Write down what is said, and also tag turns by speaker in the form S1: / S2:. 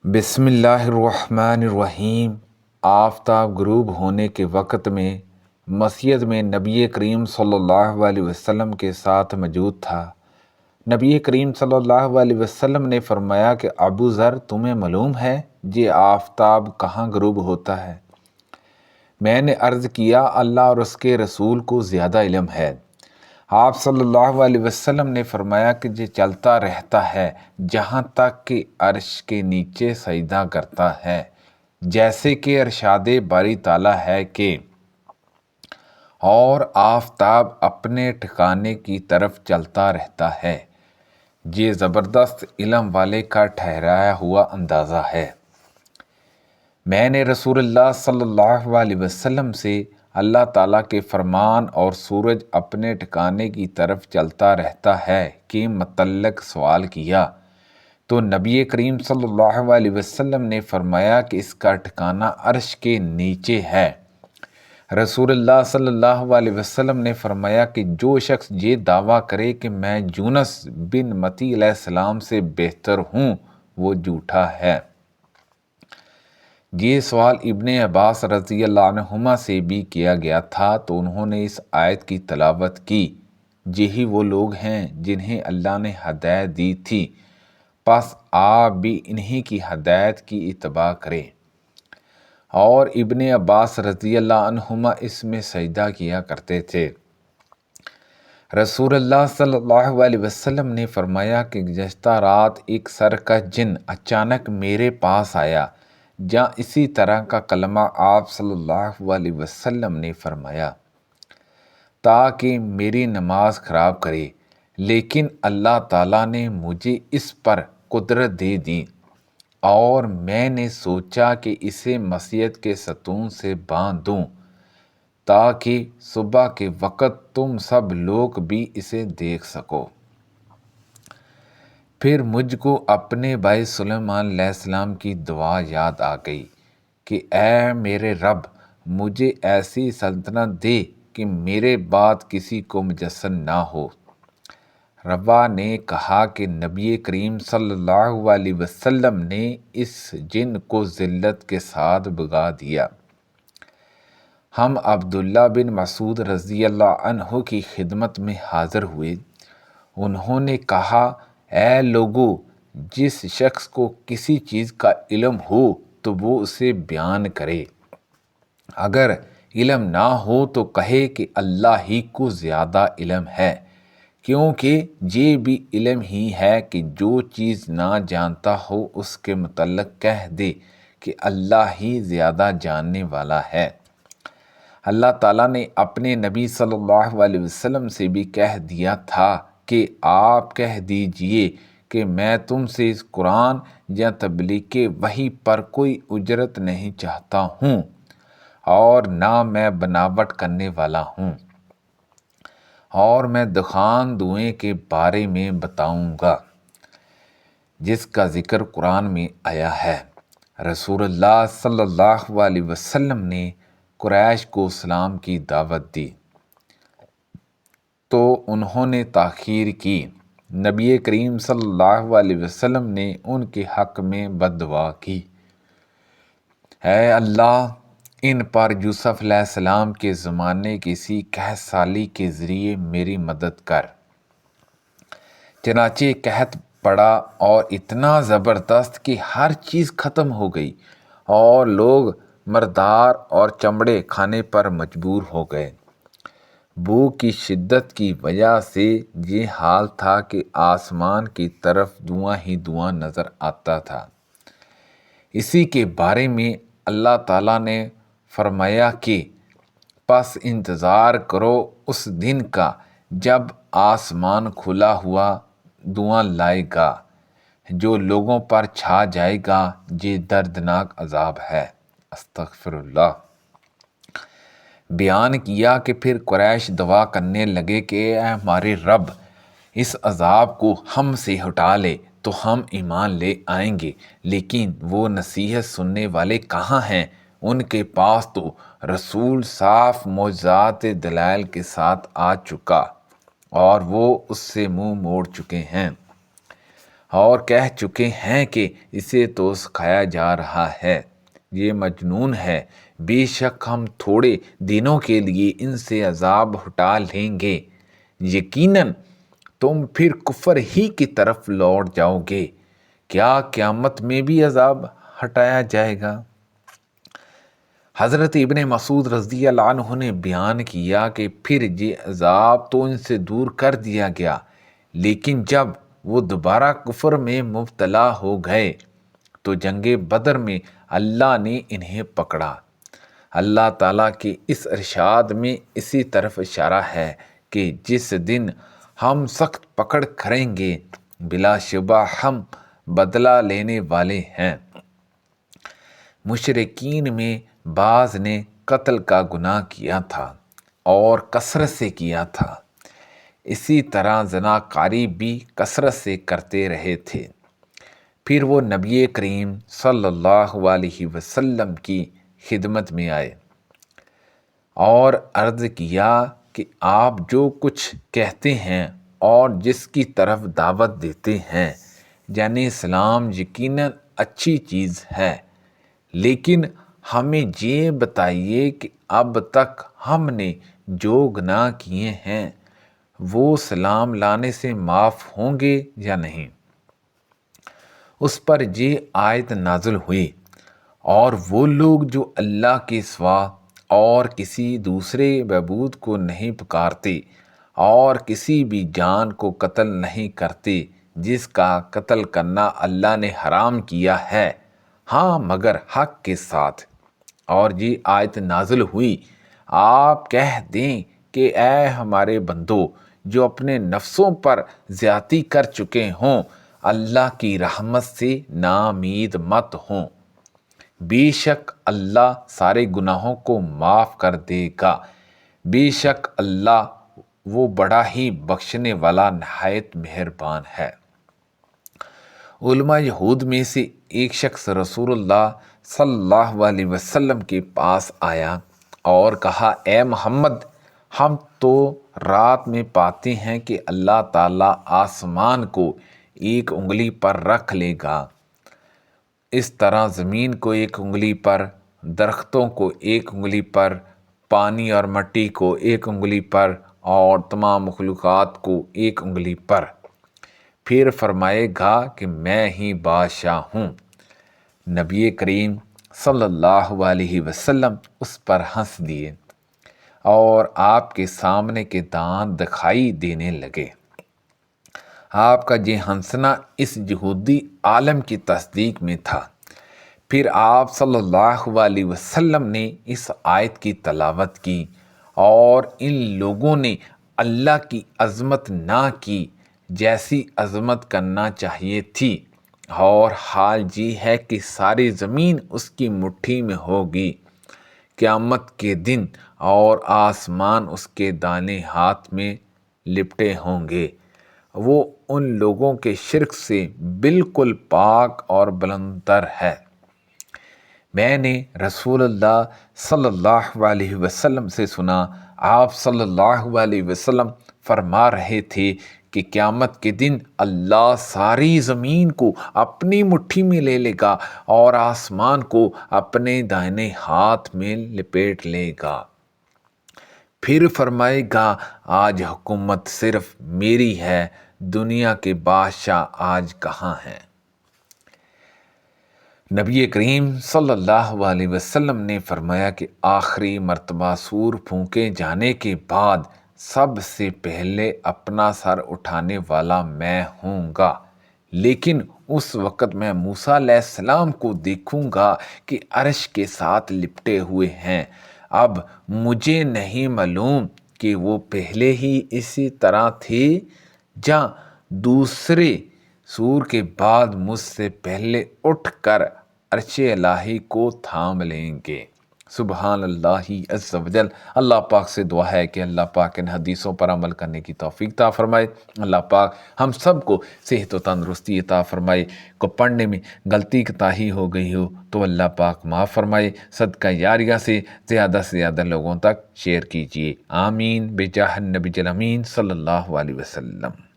S1: بسم اللہ الرحمن الرحیم۔ آفتاب غروب ہونے کے وقت میں مسجد میں نبی کریم صلی اللہ علیہ وسلم کے ساتھ موجود تھا۔ نبی کریم صلی اللہ علیہ وسلم نے فرمایا کہ ابو ذر، تمہیں معلوم ہے یہ آفتاب کہاں غروب ہوتا ہے؟ میں نے عرض کیا، اللہ اور اس کے رسول کو زیادہ علم ہے۔ آپ صلی اللہ علیہ وسلم نے فرمایا کہ یہ چلتا رہتا ہے جہاں تک کہ عرش کے نیچے سجدہ کرتا ہے، جیسے کہ ارشاد باری تعالیٰ ہے کہ اور آفتاب اپنے ٹھکانے کی طرف چلتا رہتا ہے۔ یہ زبردست علم والے کا ٹھہرایا ہوا اندازہ ہے۔ میں نے رسول اللہ صلی اللہ علیہ وسلم سے اللہ تعالیٰ کے فرمان اور سورج اپنے ٹھکانے کی طرف چلتا رہتا ہے کے متعلق سوال کیا تو نبی کریم صلی اللہ علیہ وسلم نے فرمایا کہ اس کا ٹھکانہ عرش کے نیچے ہے۔ رسول اللہ صلی اللہ علیہ وسلم نے فرمایا کہ جو شخص یہ دعویٰ کرے کہ میں یونس بن متی علیہ السلام سے بہتر ہوں، وہ جھوٹا ہے۔ یہ سوال ابن عباس رضی اللہ عنہما سے بھی کیا گیا تھا تو انہوں نے اس آیت کی تلاوت کی، یہی وہ لوگ ہیں جنہیں اللہ نے ہدایت دی تھی، پس آپ بھی انہی کی ہدایت کی اتباع کریں۔ اور ابن عباس رضی اللہ عنہما اس میں سجدہ کیا کرتے تھے۔ رسول اللہ صلی اللہ علیہ وسلم نے فرمایا کہ گزشتہ رات ایک سرکش جن اچانک میرے پاس آیا، جہاں اسی طرح کا کلمہ آپ صلی اللہ علیہ وسلم نے فرمایا تاکہ میری نماز خراب کرے، لیکن اللہ تعالیٰ نے مجھے اس پر قدرت دے دی اور میں نے سوچا کہ اسے مسجد کے ستون سے باندھ دوں تاکہ صبح کے وقت تم سب لوگ بھی اسے دیکھ سکو۔ پھر مجھ کو اپنے بھائی سلیمان علیہ السلام کی دعا یاد آ گئی کہ اے میرے رب، مجھے ایسی سلطنت دے کہ میرے بعد کسی کو مجسم نہ ہو۔ روا نے کہا کہ نبی کریم صلی اللہ علیہ وسلم نے اس جن کو ذلت کے ساتھ بھگا دیا۔ ہم عبداللہ بن مسعود رضی اللہ عنہ کی خدمت میں حاضر ہوئے۔ انہوں نے کہا، اے لوگو، جس شخص کو کسی چیز کا علم ہو تو وہ اسے بیان کرے، اگر علم نہ ہو تو کہے کہ اللہ ہی کو زیادہ علم ہے، کیونکہ یہ بھی علم ہی ہے کہ جو چیز نہ جانتا ہو اس کے متعلق کہہ دے کہ اللہ ہی زیادہ جاننے والا ہے۔ اللہ تعالیٰ نے اپنے نبی صلی اللہ علیہ وسلم سے بھی کہہ دیا تھا کہ آپ کہہ دیجئے کہ میں تم سے اس قرآن یا تبلیغ وحی پر کوئی اجرت نہیں چاہتا ہوں اور نہ میں بناوٹ کرنے والا ہوں، اور میں دخان دھوئیں کے بارے میں بتاؤں گا جس کا ذکر قرآن میں آیا ہے۔ رسول اللہ صلی اللہ علیہ وسلم نے قریش کو اسلام کی دعوت دی تو انہوں نے تاخیر کی۔ نبی کریم صلی اللہ علیہ وسلم نے ان کے حق میں بد دعا کی، اے اللہ، ان پر یوسف علیہ السلام کے زمانے کسی قحط سالی کے ذریعے میری مدد کر۔ چنانچہ قحط پڑا اور اتنا زبردست کہ ہر چیز ختم ہو گئی اور لوگ مردار اور چمڑے کھانے پر مجبور ہو گئے۔ بھوک کی شدت کی وجہ سے یہ حال تھا کہ آسمان کی طرف دھواں ہی دھواں نظر آتا تھا۔ اسی کے بارے میں اللہ تعالیٰ نے فرمایا کہ پس انتظار کرو اس دن کا جب آسمان کھلا ہوا دھواں لائے گا جو لوگوں پر چھا جائے گا، یہ دردناک عذاب ہے۔ استغفر اللہ۔ بیان کیا کہ پھر قریش دعا کرنے لگے کہ اے ہمارے رب، اس عذاب کو ہم سے ہٹا لے تو ہم ایمان لے آئیں گے، لیکن وہ نصیحت سننے والے کہاں ہیں؟ ان کے پاس تو رسول صاف معجزات دلائل کے ساتھ آ چکا اور وہ اس سے منہ موڑ چکے ہیں۔ اور کہہ چکے ہیں کہ اسے تو سکھایا جا رہا ہے، یہ مجنون ہے۔ بے شک ہم تھوڑے دنوں کے لیے ان سے عذاب ہٹا لیں گے، یقیناً تم پھر کفر ہی کی طرف لوٹ جاؤ گے۔ کیا قیامت میں بھی عذاب ہٹایا جائے گا؟ حضرت ابن مسعود رضی اللہ عنہ نے بیان کیا کہ پھر یہ عذاب تو ان سے دور کر دیا گیا، لیکن جب وہ دوبارہ کفر میں مبتلا ہو گئے تو جنگ بدر میں اللہ نے انہیں پکڑا۔ اللہ تعالیٰ کے اس ارشاد میں اسی طرف اشارہ ہے کہ جس دن ہم سخت پکڑ کریں گے بلا شبہ ہم بدلہ لینے والے ہیں۔ مشرکین میں بعض نے قتل کا گناہ کیا تھا اور کثرت سے کیا تھا، اسی طرح زناکاری بھی کثرت سے کرتے رہے تھے۔ پھر وہ نبی کریم صلی اللہ علیہ وسلم کی خدمت میں آئے اور عرض کیا کہ آپ جو کچھ کہتے ہیں اور جس کی طرف دعوت دیتے ہیں یعنی اسلام یقیناً اچھی چیز ہے، لیکن ہمیں یہ بتائیے کہ اب تک ہم نے جو گناہ کیے ہیں وہ اسلام لانے سے معاف ہوں گے یا نہیں؟ اس پر یہ آیت نازل ہوئی، اور وہ لوگ جو اللہ کے سوا اور کسی دوسرے معبود کو نہیں پکارتے اور کسی بھی جان کو قتل نہیں کرتے جس کا قتل کرنا اللہ نے حرام کیا ہے، ہاں مگر حق کے ساتھ۔ اور یہ آیت نازل ہوئی، آپ کہہ دیں کہ اے ہمارے بندو جو اپنے نفسوں پر زیادتی کر چکے ہوں اللہ کی رحمت سے ناامید مت ہوں، بے شک اللہ سارے گناہوں کو معاف کر دے گا، بے شک اللہ وہ بڑا ہی بخشنے والا نہایت مہربان ہے۔ علماء یہود میں سے ایک شخص رسول اللہ صلی اللہ علیہ وسلم کے پاس آیا اور کہا، اے محمد، ہم تو رات میں پاتے ہیں کہ اللہ تعالیٰ آسمان کو ایک انگلی پر رکھ لے گا، اس طرح زمین کو ایک انگلی پر، درختوں کو ایک انگلی پر، پانی اور مٹی کو ایک انگلی پر اور تمام مخلوقات کو ایک انگلی پر۔ پھر فرمائے گا کہ میں ہی بادشاہ ہوں۔ نبی کریم صلی اللہ علیہ وسلم اس پر ہنس دیے اور آپ کے سامنے کے دانت دکھائی دینے لگے۔ آپ کا یہ ہنسنا اس یہودی عالم کی تصدیق میں تھا۔ پھر آپ صلی اللہ علیہ وسلم نے اس آیت کی تلاوت کی اور ان لوگوں نے اللہ کی عظمت نہ کی جیسی عظمت کرنا چاہیے تھی، اور حال یہ ہے کہ ساری زمین اس کی مٹھی میں ہوگی قیامت کے دن، اور آسمان اس کے دائیں ہاتھ میں لپٹے ہوں گے۔ وہ ان لوگوں کے شرک سے بالکل پاک اور بلند تر ہے۔ میں نے رسول اللہ صلی اللہ علیہ وسلم سے سنا، آپ صلی اللہ علیہ وسلم فرما رہے تھے کہ قیامت کے دن اللہ ساری زمین کو اپنی مٹھی میں لے لے گا اور آسمان کو اپنے دائیں ہاتھ میں لپیٹ لے گا۔ پھر فرمائے گا، آج حکومت صرف میری ہے، دنیا کے بادشاہ آج کہاں ہیں؟ نبی کریم صلی اللہ علیہ وسلم نے فرمایا کہ آخری مرتبہ سور پھونکے جانے کے بعد سب سے پہلے اپنا سر اٹھانے والا میں ہوں گا، لیکن اس وقت میں موسیٰ علیہ السلام کو دیکھوں گا کہ عرش کے ساتھ لپٹے ہوئے ہیں۔ اب مجھے نہیں معلوم کہ وہ پہلے ہی اسی طرح تھے یا دوسرے سور کے بعد مجھ سے پہلے اٹھ کر عرش الہی کو تھام لیں گے۔ سبحان اللہ عز و جل۔ اللہ پاک سے دعا ہے کہ اللہ پاک ان حدیثوں پر عمل کرنے کی توفیق عطا فرمائے۔ اللہ پاک ہم سب کو صحت و تندرستی عطا فرمائے۔ کو پڑھنے میں غلطی کوتاہی ہو گئی ہو تو اللہ پاک معاف فرمائے۔ صدقہ جاریہ سے زیادہ لوگوں تک شیئر کیجیے۔ آمین بجاہ النبی الامین صلی اللہ علیہ وسلم۔